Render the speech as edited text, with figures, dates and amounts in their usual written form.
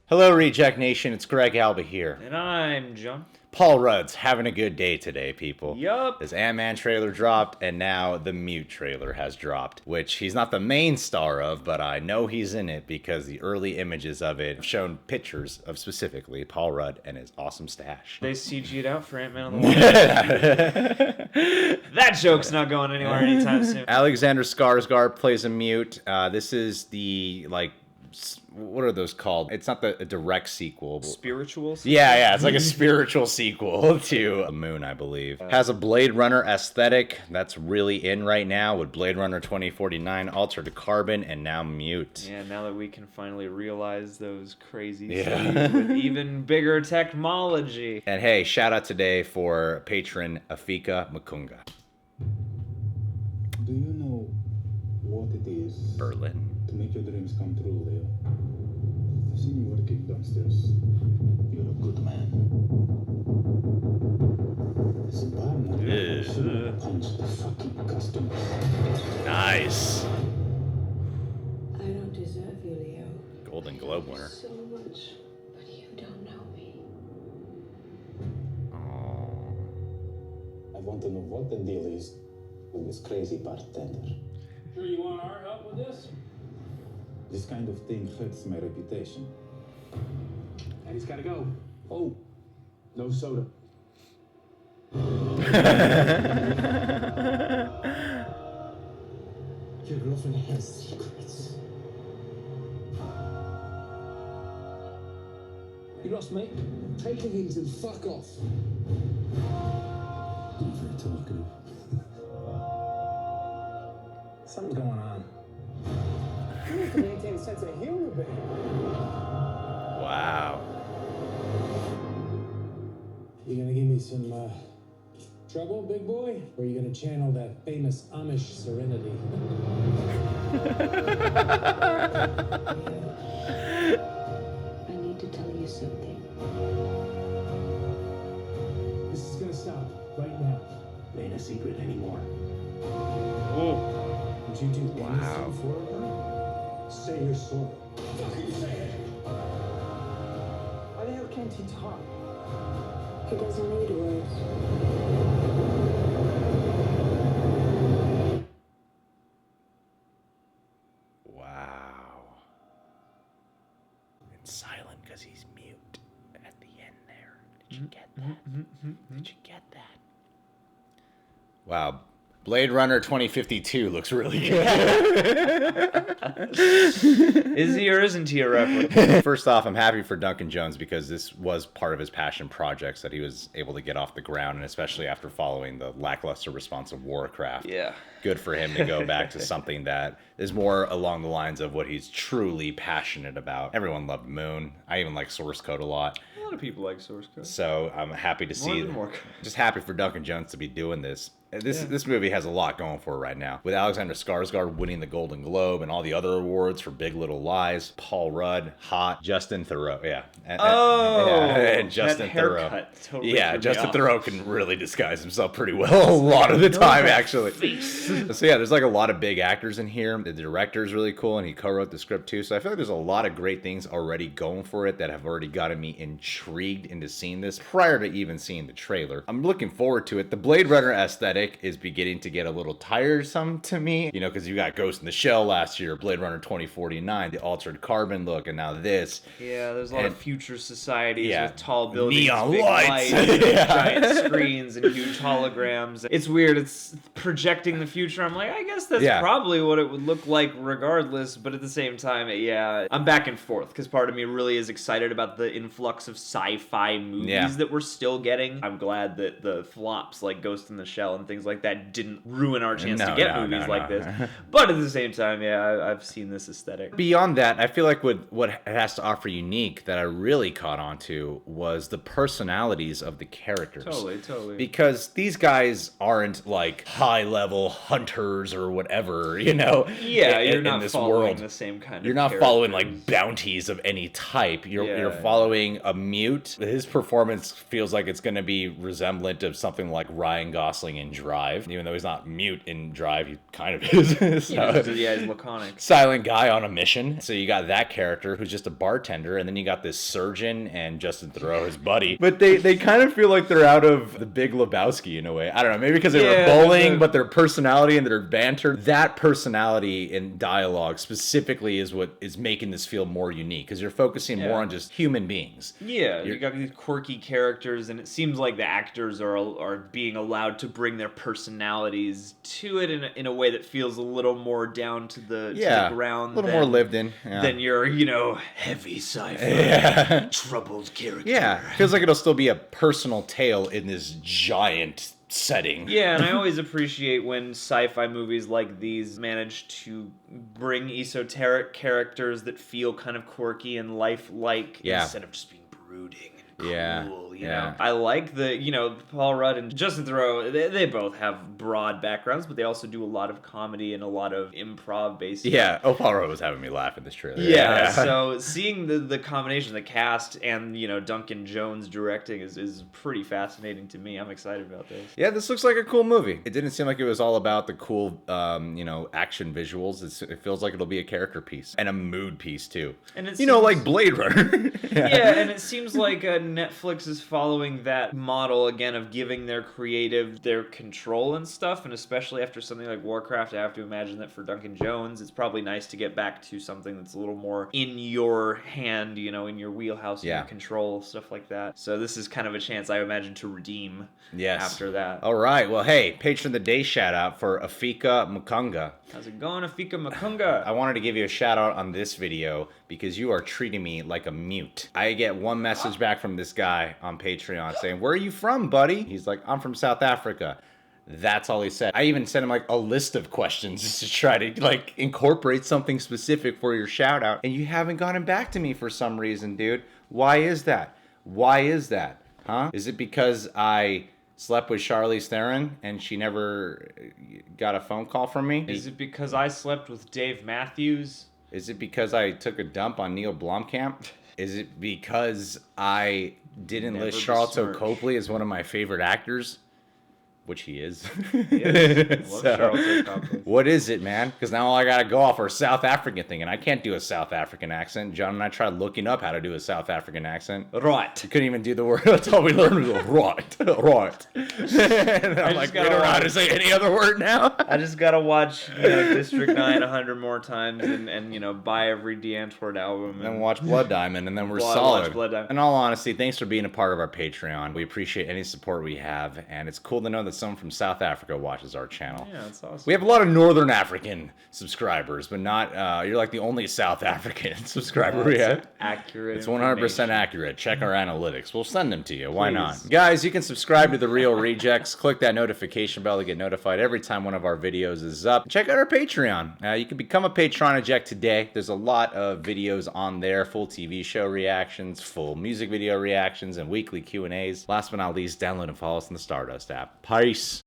Hello, Reject Nation. It's Greg Alba here. And I'm John. Paul Rudd's having a good day today, people. Yup. His Ant-Man trailer dropped, and now the Mute trailer has dropped, which he's not the main star of, but I know he's in it because the early images of it have shown pictures of specifically Paul Rudd and his awesome stash. They CG'd out for Ant-Man on the Wasp. That joke's not going anywhere anytime soon. Alexander Skarsgard plays a Mute. This is the, what are those called? It's not a direct sequel. Spiritual sequel? Yeah, it's like a spiritual sequel to Moon, I believe. Has a Blade Runner aesthetic that's really in right now with Blade Runner 2049, Altered Carbon, and now Mute. Yeah, now that we can finally realize those crazy cities with even bigger technology. And hey, shout out today for patron Afika Makunga. Do you know what it is Berlin. to make your dreams come true, Leo? I've seen you working downstairs. You're a good man. This barman should punch the fucking customer. Nice. I don't deserve you, Leo. Golden Globe winner. So much, but you don't know me. Oh. I want to know what the deal is with this crazy bartender. Sure you want our help with this? This kind of thing hurts my reputation. And he's gotta go. Oh, no soda. Your girlfriend has secrets. You lost, mate. Take the heels and fuck off. You're very talkative. Something's going on. You have to maintain a sense of humor, baby. Wow. You gonna give me some trouble, big boy? Or are you gonna channel that famous Amish serenity? I need to tell you something. This is gonna stop right now. Ain't a secret anymore. Oh. Would you do Wow. anything for her? Say you're sorry. Fucking say it! Why the hell can't he talk? He doesn't need words. Wow. It's silent because he's mute at the end there. Did you get that? Did you get that? Wow. Blade Runner 2052 looks really good. Is he or isn't he a replica? First off, I'm happy for Duncan Jones because this was part of his passion projects that he was able to get off the ground, and especially after following the lackluster response of Warcraft. Yeah. Good for him to go back to something that is more along the lines of what he's truly passionate about. Everyone loved Moon. I even like Source Code a lot. A lot of people like source code. So I'm happy to see, more. just happy for Duncan Jones to be doing this. This movie has a lot going for it right now. With Alexander Skarsgård winning the Golden Globe and all the other awards for Big Little Lies, Paul Rudd, hot, Justin Theroux, and Justin that haircut Theroux. totally Yeah, threw me Justin off. Theroux can really disguise himself pretty well a lot of the time, actually. So yeah, there's like a lot of big actors in here. The director is really cool, and he co-wrote the script too. So I feel like there's a lot of great things already going for it that have already gotten me intrigued into seeing this prior to even seeing the trailer. I'm looking forward to it. The Blade Runner aesthetic is beginning to get a little tiresome to me, you know, because you got Ghost in the Shell last year, Blade Runner 2049, the Altered Carbon look, and now this. Yeah, there's a lot of future societies Yeah. with tall buildings, Neon big lights. and Yeah. giant screens and huge holograms. It's weird. It's projecting the future. I'm like, I guess that's probably what it would look like regardless, but at the same time, yeah, I'm back and forth because part of me really is excited about the influx of sci-fi movies that we're still getting. I'm glad that the flops like Ghost in the Shell and things like that didn't ruin our chance to get movies like this. But at the same time, yeah, I've seen this aesthetic. Beyond that, I feel like what it has to offer unique that I really caught on to was the personalities of the characters. Totally. Because these guys aren't like high-level hunters or whatever, you know? Yeah, you're in not this following world. the same kind of You're not following characters. like bounties of any type. You're following a mute. His performance feels like it's going to be resemblant of something like Ryan Gosling and Drive, even though he's not mute in Drive, he kind of is. So, he's laconic. silent guy on a mission. So you got that character who's just a bartender, and then you got this surgeon and Justin Theroux, his buddy. But they kind of feel like they're out of The Big Lebowski in a way. I don't know, maybe because they were bowling, but their personality and their banter, that personality in dialogue specifically is what is making this feel more unique, because you're focusing more on just human beings. Yeah, you got these quirky characters, and it seems like the actors are being allowed to bring their personalities to it in a way that feels a little more down to the ground. A little more lived in. Than your, heavy sci-fi, troubled character. Yeah, feels like it'll still be a personal tale in this giant setting. Yeah, and I always appreciate when sci-fi movies like these manage to bring esoteric characters that feel kind of quirky and lifelike instead of just being brooding and cool. You know? I like Paul Rudd and Justin Theroux, they both have broad backgrounds, but they also do a lot of comedy and a lot of improv based stuff. Yeah, Paul Rudd was having me laugh in this trailer. Yeah, so seeing the combination of the cast and, Duncan Jones directing is pretty fascinating to me. I'm excited about this. Yeah, this looks like a cool movie. It didn't seem like it was all about the cool, action visuals. It feels like it'll be a character piece and a mood piece, too. And it's like Blade Runner. Yeah, and it seems like Netflix is following that model again of giving their creative their control and stuff, and especially after something like Warcraft, I have to imagine that for Duncan Jones, it's probably nice to get back to something that's a little more in your hand, in your wheelhouse, in your control, stuff like that. So this is kind of a chance, I imagine, to redeem after that. All right. Well, hey, Patron of the Day shout out for Afika Mukunga. How's it going, Afika Mukunga? I wanted to give you a shout out on this video because you are treating me like a mute. I get one message back from this guy on Patreon saying, "Where are you from, buddy?" He's like, "I'm from South Africa." That's all he said. I even sent him a list of questions just to try to incorporate something specific for your shout out. And you haven't gotten back to me for some reason, dude. Why is that? Why is that? Huh? Is it because I slept with Charlize Theron and she never got a phone call from me? Is it because I slept with Dave Matthews? Is it because I took a dump on Neil Blomkamp? Is it because I didn't list Charlton Copley as one of my favorite actors? Which he is. What is it, man? Because now all I gotta go off are South African thing, and I can't do a South African accent. John and I tried looking up how to do a South African accent. Right. We couldn't even do the word. That's all we learned was right. And I'm like, we don't know how to say any other word now. I just gotta watch District 9 100 more times and buy every D'Antwoord album. And then watch Blood Diamond, and then we're solid. Watch Blood Diamond. In all honesty, thanks for being a part of our Patreon. We appreciate any support we have, and it's cool to know that someone from South Africa watches our channel. Yeah, that's awesome. We have a lot of Northern African subscribers, but not, you're like the only South African subscriber we have. Accurate. It's 100% accurate. Check our analytics. We'll send them to you. Why not? Guys, you can subscribe to The Real Rejects. Click that notification bell to get notified every time one of our videos is up. Check out our Patreon. You can become a Patron eject today. There's a lot of videos on there, full TV show reactions, full music video reactions, and weekly Q&As. Last but not least, download and follow us in the Stardust app. Peace.